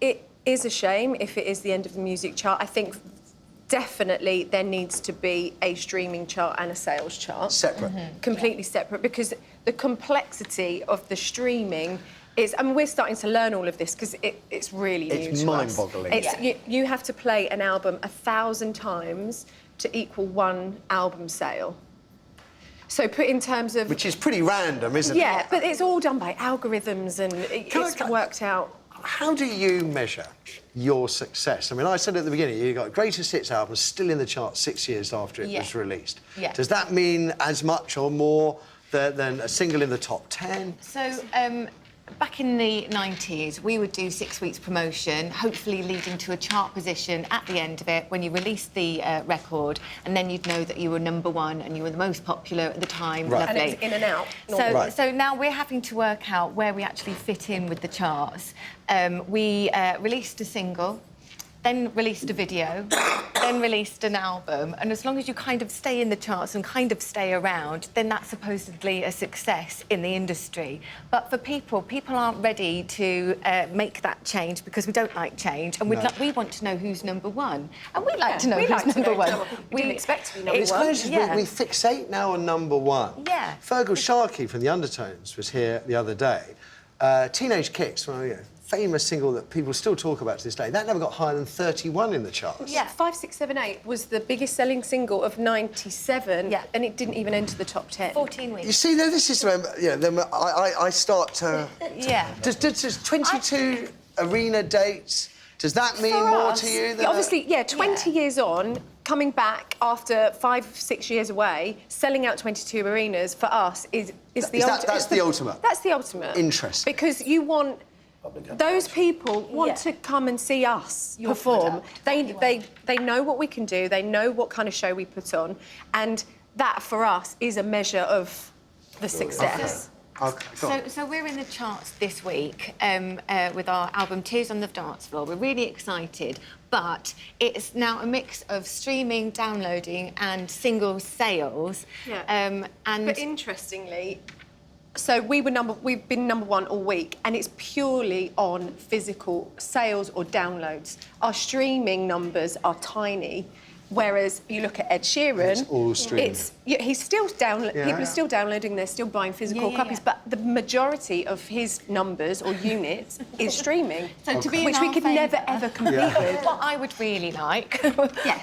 it is a shame if it is the end of the music chart. I think definitely there needs to be a streaming chart and a sales chart. Separate. Completely separate, because the complexity of the streaming is... I mean, we're starting to learn all of this because it's really new to us. It's mind-boggling. You have to play an album 1,000 times to equal one album sale. So put in terms of... Which is pretty random, isn't it? Yeah, but it's all done by algorithms and it's worked out. How do you measure your success? I mean, I said at the beginning, you got greatest hits album still in the chart 6 years after it was released. Yeah. Does that mean as much or more than a single in the top 10? So, back in the 90s, we would do 6 weeks promotion, hopefully leading to a chart position at the end of it when you released the record, and then you'd know that you were #1 and you were the most popular at the time. Right. Lovely. And it's in and out. So now we're having to work out where we actually fit in with the charts. We released a single, then released a video, then released an album, and as long as you kind of stay in the charts and kind of stay around, then that's supposedly a success in the industry. But for people aren't ready to make that change because we don't like change, and we want to know who's #1, and we like to know who's #1. We didn't expect to be #1. It's kind of we fixate now on #1. Yeah. Fergal Sharkey from the Undertones was here the other day. Teenage Kicks, well, you know, famous single that people still talk about to this day. That never got higher than 31 in the charts. Yeah, 5, 6, 7, 8 was the biggest selling single of '97, and it didn't even enter the top 10. 14 weeks. You see, this is when I start to... Yeah. Does 22 arena dates, does that mean more to you than... Obviously, 20 years on, coming back after 5, 6 years away, selling out 22 arenas for us is the ultimate. That's the ultimate? That's the ultimate. Interesting. Because you want... Those people want to come and see us perform. They know what we can do, they know what kind of show we put on, and that, for us, is a measure of the success. Okay. So we're in the charts this week with our album Tears on the Dance Floor. We're really excited, but it's now a mix of streaming, downloading and single sales. Yeah. But interestingly, so we've been #1 all week, and it's purely on physical sales or downloads. Our streaming numbers are tiny, whereas you look at Ed Sheeran, it's all streaming. He's still people are still downloading, they're still buying physical copies, but the majority of his numbers or units is streaming, So to be which we could never ever compete with. What I would really like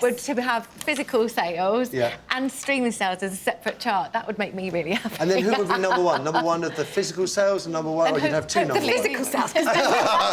would to have physical sales and streaming sales as a separate chart. That would make me really happy. And then who would be #1? #1 of the physical sales and #1, or you'd have two The #1s? physical sales.